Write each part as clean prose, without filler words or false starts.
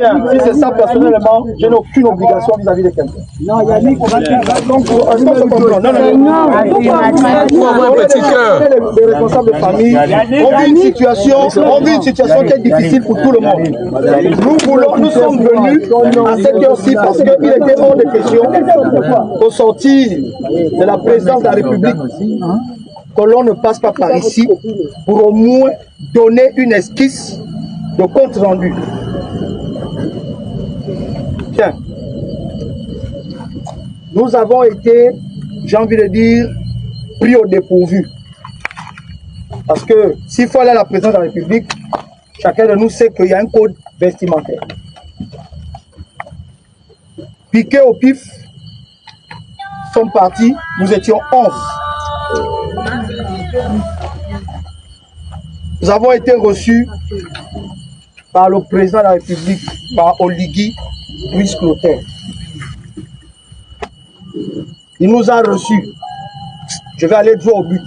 Si c'est ça, personnellement, je n'ai aucune obligation vis-à-vis de quelqu'un. Non, il y a donc, les responsables de famille ont vu une situation qui est difficile pour tout le monde. Nous sommes venus à cette heure-ci parce qu'il était hors de question, au sortir de la présidence de la République, que l'on ne passe pas par ici pour au moins donner une esquisse de compte rendu. Tiens, nous avons été, j'ai envie de dire, pris au dépourvu. Parce que s'il faut aller à la présidence de la République, chacun de nous sait qu'il y a un code vestimentaire. Piqués au pif, sont partis, nous étions 11. Nous avons été reçus par le président de la République, par Oligui Nguema. Il nous a reçus. Je vais aller droit au but.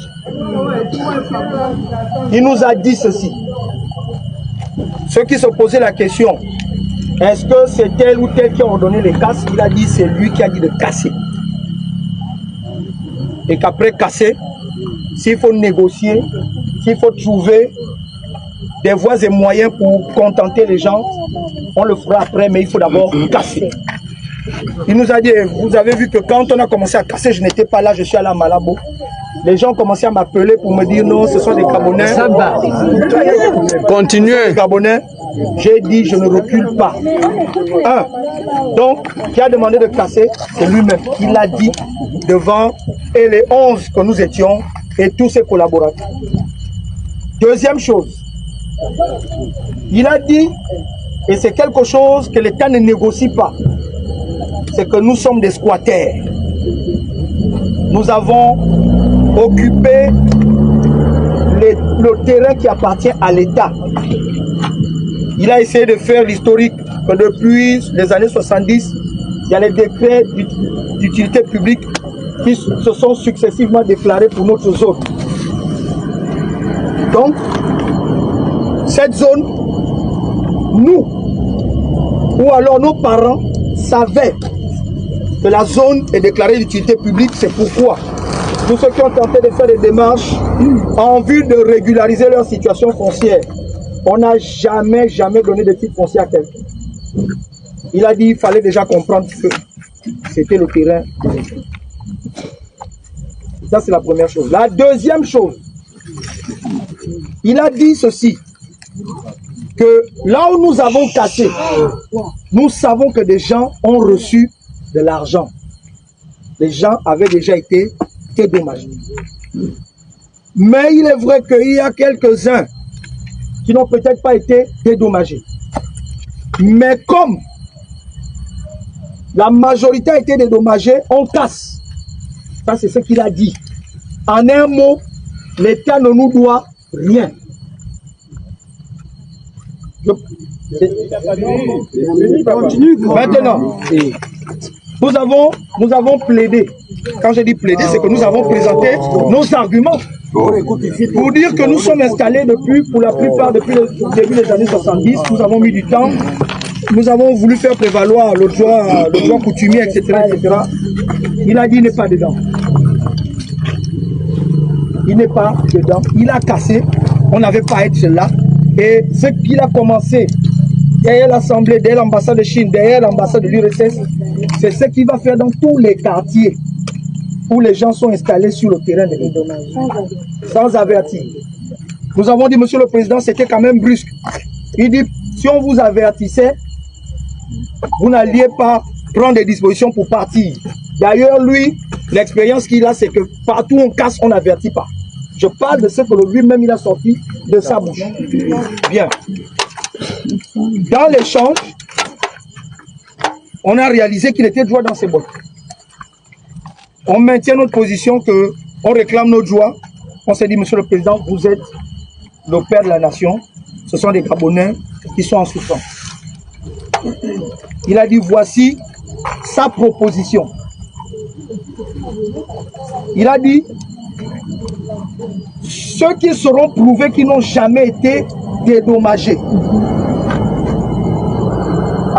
Il nous a dit ceci. Ceux qui se posaient la question, est-ce que c'est tel ou tel qui a ordonné les casses? Il a dit c'est lui qui a dit de casser. Et qu'après casser, s'il faut négocier, s'il faut trouver des voies et moyens pour contenter les gens, on le fera après, mais il faut d'abord casser. Il nous a dit, vous avez vu que quand on a commencé à casser, je n'étais pas là, je suis allé à Malabo. Les gens ont commencé à m'appeler pour me dire non, ce sont des Gabonais. Continuez. Gabonais. J'ai dit, je ne recule pas. Donc, qui a demandé de casser, c'est lui-même. Il l'a dit devant et les 11 que nous étions et tous ses collaborateurs. Deuxième chose, il a dit, et c'est quelque chose que l'État ne négocie pas, c'est que nous sommes des squatters. Nous avons occupé le terrain qui appartient à l'État. Il a essayé de faire l'historique que depuis les années 70, il y a les décrets d'utilité publique qui se sont successivement déclarés pour notre zone. Donc, cette zone, nous, ou alors nos parents, savaient que la zone est déclarée d'utilité publique. C'est pourquoi tous ceux qui ont tenté de faire des démarches en vue de régulariser leur situation foncière, on n'a jamais donné de titre foncier à quelqu'un. Il a dit qu'il fallait déjà comprendre que c'était le terrain. Ça, c'est la première chose. La deuxième chose, il a dit ceci, que là où nous avons cassé, nous savons que des gens ont reçu de l'argent. Les gens avaient déjà été dédommagés. Mais il est vrai qu'il y a quelques-uns qui n'ont peut-être pas été dédommagés. Mais comme la majorité a été dédommagée, on casse. Ça, c'est ce qu'il a dit. En un mot, l'État ne nous doit rien. Maintenant, nous avons plaidé. Quand je dis plaider, c'est que nous avons présenté nos arguments pour dire que nous sommes installés pour la plupart depuis le début des années 70. Nous avons mis du temps. Nous avons voulu faire prévaloir le droit coutumier, etc., etc. Il a dit qu'il n'est pas dedans. Il n'est pas dedans. Il a cassé. On n'avait pas à être là. Et ce qu'il a commencé derrière l'Assemblée, derrière l'ambassade de Chine, derrière l'ambassade de l'URSS, c'est ce qu'il va faire dans tous les quartiers où les gens sont installés sur le terrain de dédommagement, sans avertir. Nous avons dit, Monsieur le Président, c'était quand même brusque. Il dit, si on vous avertissait, vous n'alliez pas prendre des dispositions pour partir. D'ailleurs, lui, l'expérience qu'il a, c'est que partout où on casse, on n'avertit pas. Je parle de ce que lui-même il a sorti de sa bouche. Bien. Dans l'échange, on a réalisé qu'il était droit dans ses bottes. On maintient notre position, on réclame notre joie. On s'est dit, Monsieur le Président, vous êtes le père de la nation. Ce sont des Gabonais qui sont en souffrance. Il a dit, voici sa proposition. Il a dit, ceux qui seront prouvés qui n'ont jamais été dédommagés,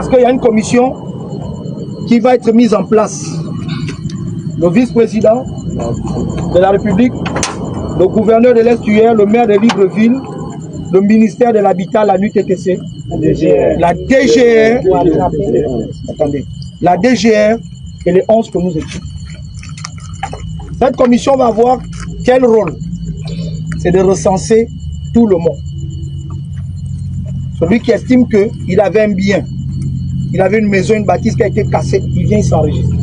Parce qu'il y a une commission qui va être mise en place. Le vice-président de la République, le gouverneur de l'Estuaire, le maire de Libreville, le ministère de l'Habitat, la NUTTC, la DGR, attendez, la DGR et les 11 que nous étions. Cette commission va avoir quel rôle? C'est de recenser tout le monde. Celui qui estime qu'il avait un bien, il avait une maison, une bâtisse qui a été cassée, il vient s'enregistrer.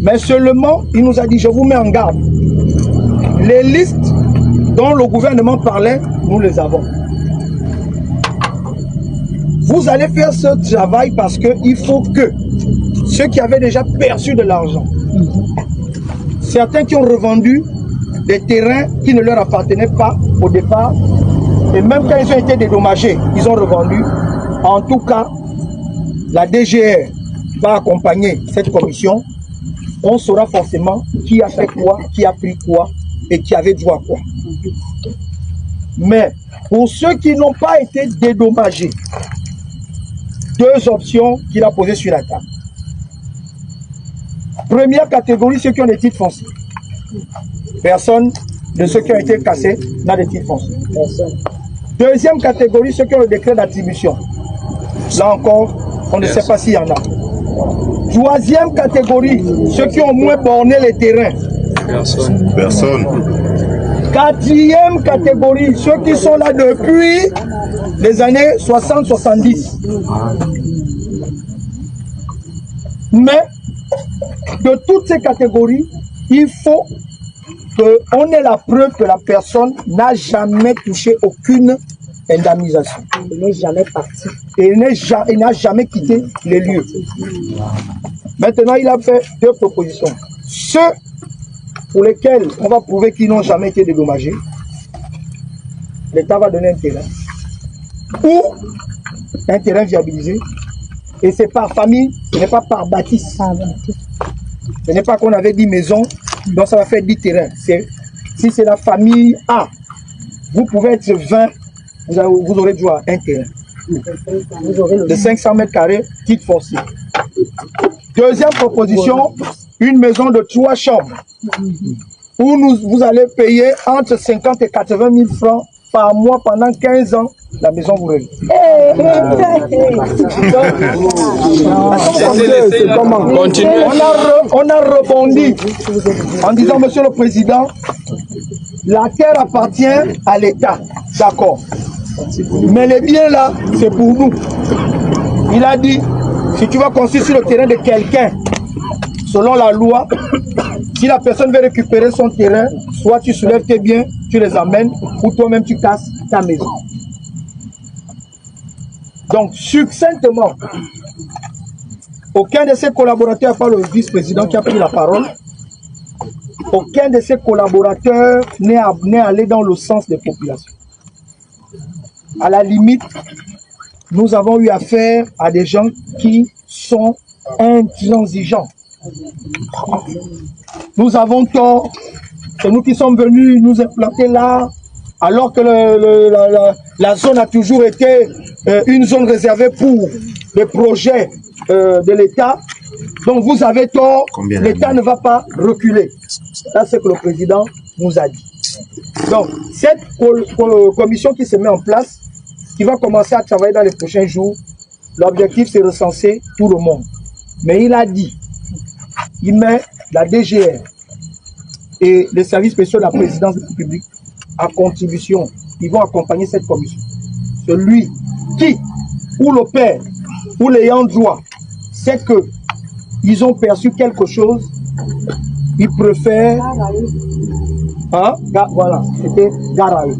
Mais seulement, il nous a dit, je vous mets en garde. Les listes dont le gouvernement parlait, nous les avons. Vous allez faire ce travail parce qu'il faut que ceux qui avaient déjà perçu de l'argent, certains qui ont revendu des terrains qui ne leur appartenaient pas au départ, et même quand ils ont été dédommagés, ils ont revendu. En tout cas, la DGR va accompagner cette commission. On saura forcément qui a fait quoi, qui a pris quoi et qui avait droit à quoi. Mais pour ceux qui n'ont pas été dédommagés, deux options qu'il a posées sur la table. Première catégorie, ceux qui ont des titres fonciers. Personne de ceux qui ont été cassés n'a des titres fonciers. Deuxième catégorie, ceux qui ont le décret d'attribution. Là encore, on ne sait pas s'il y en a. Troisième catégorie, ceux qui ont au moins borné les terrains. Personne. Quatrième catégorie, ceux qui sont là depuis les années 60-70. Mais de toutes ces catégories, il faut qu'on ait la preuve que la personne n'a jamais touché aucune indemnisation. Il n'est jamais parti. Et il n'a jamais quitté les lieux. Maintenant, il a fait deux propositions. Ceux pour lesquels on va prouver qu'ils n'ont jamais été dédommagés, l'État va donner un terrain. Ou un terrain viabilisé. Et c'est par famille, ce n'est pas par bâtisse. Ce n'est pas qu'on avait 10 maisons, donc ça va faire 10 terrains. Si c'est la famille A, vous pouvez être 20, vous aurez droit à un terrain. De 500 mètres carrés, titre foncier. Deuxième proposition, une maison de 3 chambres, où vous allez payer entre 50 et 80 000 francs par mois pendant 15 ans, la maison vous revient. On a rebondi en disant, Monsieur le Président, la terre appartient à l'État, d'accord. Mais les biens là, c'est pour nous. Il a dit, si tu vas construire sur le terrain de quelqu'un, selon la loi, si la personne veut récupérer son terrain, soit tu soulèves tes biens, tu les amènes, ou toi-même tu casses ta maison. Donc, succinctement, aucun de ses collaborateurs, à part le vice-président qui a pris la parole, aucun de ses collaborateurs n'est allé dans le sens des populations. À la limite, nous avons eu affaire à des gens qui sont intransigeants. Nous avons tort, c'est nous qui sommes venus nous implanter là, alors que la zone a toujours été une zone réservée pour les projets de l'État. Donc vous avez tort, l'État ne va pas reculer. Ça, c'est ce que le président nous a dit. Donc, cette commission qui se met en place, qui va commencer à travailler dans les prochains jours, l'objectif c'est de recenser tout le monde. Mais il a dit, il met la DGR et les services spéciaux de la présidence de la République à contribution. Ils vont accompagner cette commission. Celui qui, ou le père, ou l'ayant droit, c'est que ils ont perçu quelque chose, ils préfèrent, voilà, c'était Garaï.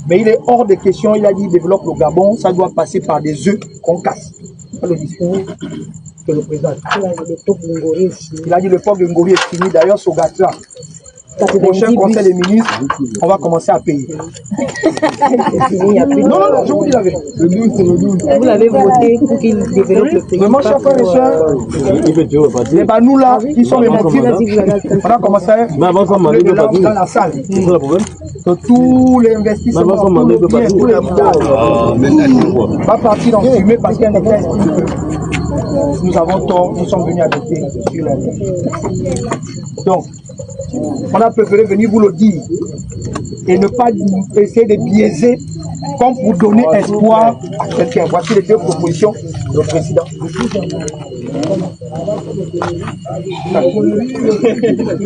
Mais il est hors de question, il a dit, développe le Gabon, ça doit passer par des œufs qu'on casse. C'est le discours que le président a dit. Il a dit, le peuple de Ngori est fini, d'ailleurs, Sogatra, prochain conseil des ministres, on va commencer à payer. Non, je vous dis la vérité. Vous l'avez voté pour qu'il développe le pays. Vraiment, chers frères et sœurs, les banous là, qui sont les motifs, on a commencé à dans la salle. Que tous les investissements, tous les biens, tous les biens, va partir en fumée parce qu'il y a un État estime que nous avons tort, nous sommes venus habiter sur la terre. Donc, on a préféré venir vous le dire et ne pas essayer de biaiser comme pour donner espoir à quelqu'un. Voici les deux propositions du président.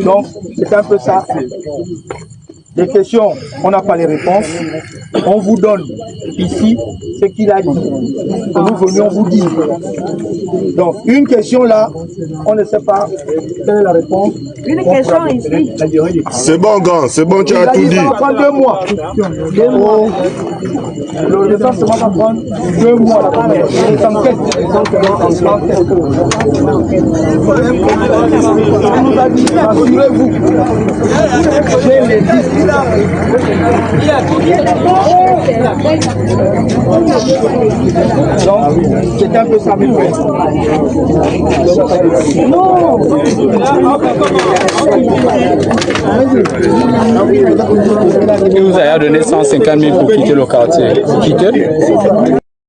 Donc, c'est un peu ça. Les questions, on n'a pas les réponses. On vous donne ici ce qu'il a dit. Nous venions vous dire. Donc, une question là, on ne sait pas quelle est la réponse. Une question ici. C'est bon, grand, c'est bon, tu as tout dit. Ça va prendre 2 mois. 2 mois. Le recensement va prendre 2 mois. L'enquête. On nous a dit, assurez-vous. J'ai les listes. Donc, c'est un peu ça, mes frères. Il vous a donné 150 000 pour quitter le quartier. Quitter